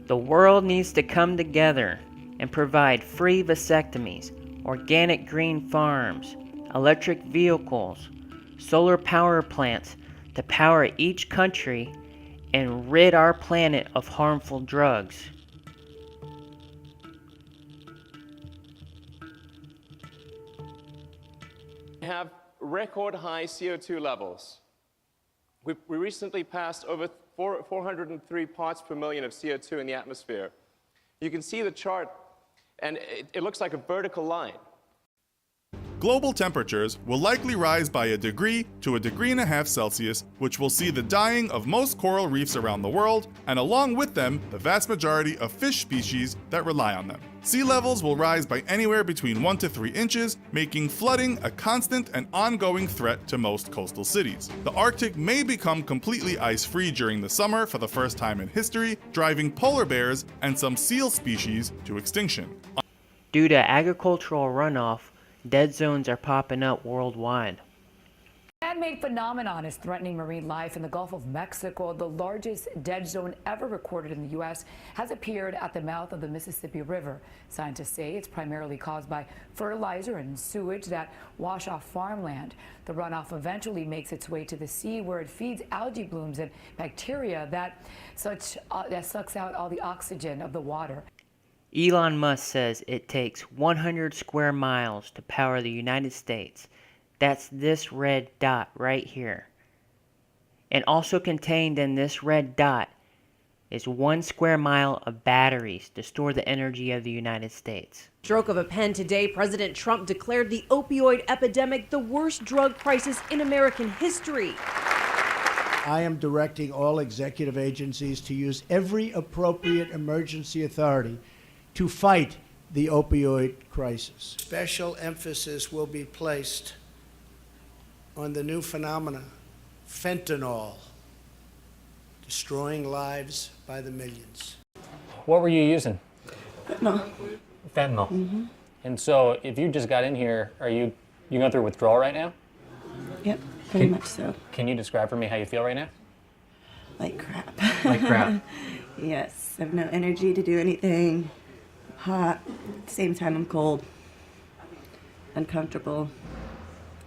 The world needs to come together and provide free vasectomies, organic green farms, electric vehicles, solar power plants to power each country and rid our planet of harmful drugs. We have record high CO2 levels. We recently passed over 403 parts per million of CO2 in the atmosphere. You can see the chart, and it looks like a vertical line. Global temperatures will likely rise by a degree to 1.5 degrees Celsius, which will see the dying of most coral reefs around the world, and along with them, the vast majority of fish species that rely on them. Sea levels will rise by anywhere between 1 to 3 inches, making flooding a constant and ongoing threat to most coastal cities. The Arctic may become completely ice-free during the summer for the first time in history, driving polar bears and some seal species to extinction. Due to agricultural runoff, dead zones are popping up worldwide. Man-made phenomenon is threatening marine life in the Gulf of Mexico. The largest dead zone ever recorded in the U.S. has appeared at the mouth of the Mississippi River. Scientists say it's primarily caused by fertilizer and sewage that wash off farmland. The runoff eventually makes its way to the sea, where it feeds algae blooms and bacteria that sucks out all the oxygen of the water. Elon Musk says it takes 100 square miles to power the United States. That's this red dot right here. And also contained in this red dot is 1 square mile of batteries to store the energy of the United States. Stroke of a pen today, President Trump declared the opioid epidemic the worst drug crisis in American history. I am directing all executive agencies to use every appropriate emergency authority to fight the opioid crisis. Special emphasis will be placed on the new phenomena, fentanyl, destroying lives by the millions. What were you using? Fentanyl. Fentanyl. Mm-hmm. And so if you just got in here, are you going through withdrawal right now? Yep, pretty much so. Can you describe for me how you feel right now? Like crap. Like crap. Yes, I have no energy to do anything. Hot, at the same time I'm cold, uncomfortable,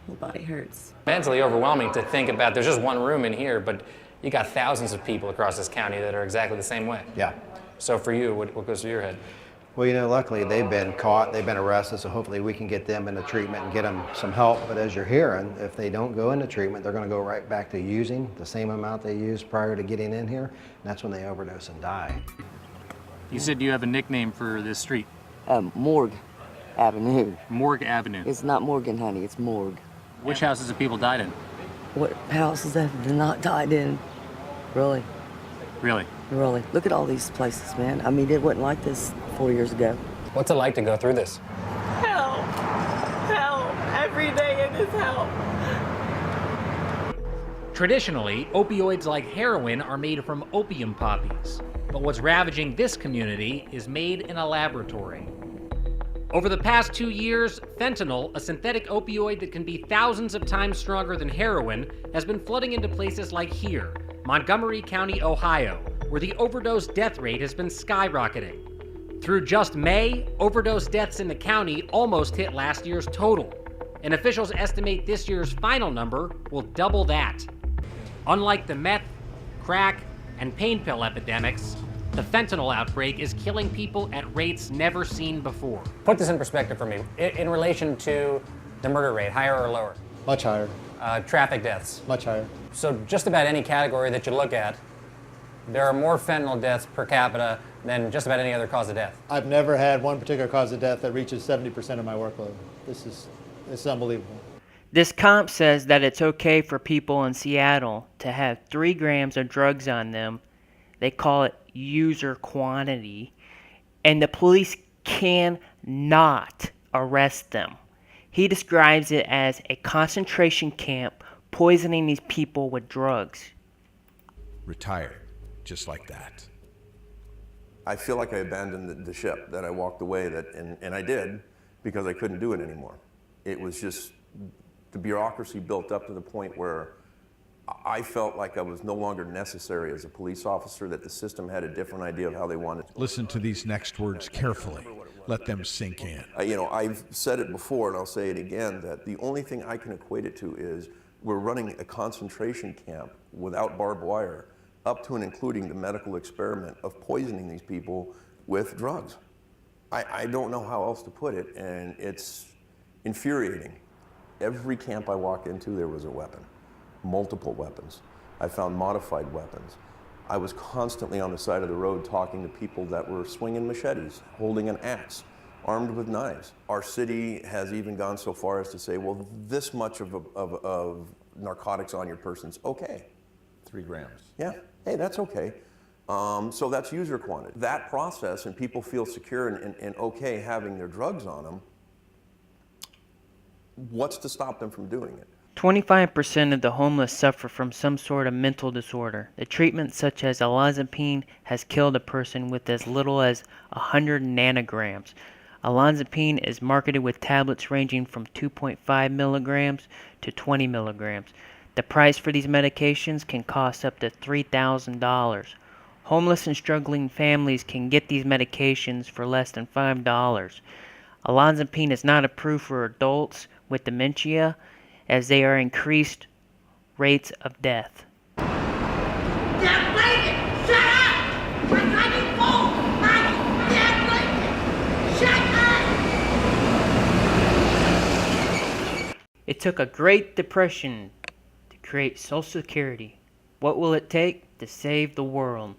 whole body hurts. Mentally overwhelming to think about. There's just one room in here, but you got thousands of people across this county that are exactly the same way. Yeah. So for you, what goes through your head? Well, you know, luckily they've been caught, they've been arrested, so hopefully we can get them into treatment and get them some help. But as you're hearing, if they don't go into treatment, they're going to go right back to using the same amount they used prior to getting in here. And that's when they overdose and die. You said you have a nickname for this street. Morgue Avenue. Morgue Avenue. It's not Morgan, honey, it's Morgue. Which houses have people died in? What houses have they not died in? Really? Really? Really. Look at all these places, man. I mean, it wasn't like this 4 years ago. What's it like to go through this? Hell. Hell. Every day it is hell. Traditionally, opioids like heroin are made from opium poppies. But what's ravaging this community is made in a laboratory. Over the past 2 years, fentanyl, a synthetic opioid that can be thousands of times stronger than heroin, has been flooding into places like here, Montgomery County, Ohio, where the overdose death rate has been skyrocketing. Through just May, overdose deaths in the county almost hit last year's total, and officials estimate this year's final number will double that. Unlike the meth, crack, and pain pill epidemics, the fentanyl outbreak is killing people at rates never seen before. Put this in perspective for me. In relation to the murder rate, higher or lower? Much higher. Traffic deaths? Much higher. So just about any category that you look at, there are more fentanyl deaths per capita than just about any other cause of death. I've never had one particular cause of death that reaches 70% of my workload. This is unbelievable. This comp says that it's okay for people in Seattle to have 3 grams of drugs on them. They call it user quantity, and the police cannot arrest them. He describes it as a concentration camp poisoning these people with drugs. Retired, just like that. I feel like I abandoned the ship, that I walked away, and I did, because I couldn't do it anymore. It was just, the bureaucracy built up to the point where I felt like I was no longer necessary as a police officer, that the system had a different idea of how they wanted. Listen to these next words carefully. Let them sink in. I've said it before, and I'll say it again, that the only thing I can equate it to is we're running a concentration camp without barbed wire, up to and including the medical experiment of poisoning these people with drugs. I don't know how else to put it, and it's infuriating. Every camp I walked into, there was a weapon, multiple weapons. I found modified weapons. I was constantly on the side of the road talking to people that were swinging machetes, holding an axe, armed with knives. Our city has even gone so far as to say, well, this much of narcotics on your person's okay. 3 grams. Yeah, hey, that's okay. So that's user quantity. That process, and people feel secure and okay having their drugs on them, what's to stop them from doing it? 25% of the homeless suffer from some sort of mental disorder. The treatment such as olanzapine has killed a person with as little as 100 nanograms. Olanzapine is marketed with tablets ranging from 2.5 milligrams to 20 milligrams. The price for these medications can cost up to $3,000. Homeless and struggling families can get these medications for less than $5. Olanzapine is not approved for adults with dementia, as they are increased rates of death. Damn blanket! Shut up! We're driving full! Damn blanket! Shut up! It took a Great Depression to create Social Security. What will it take to save the world?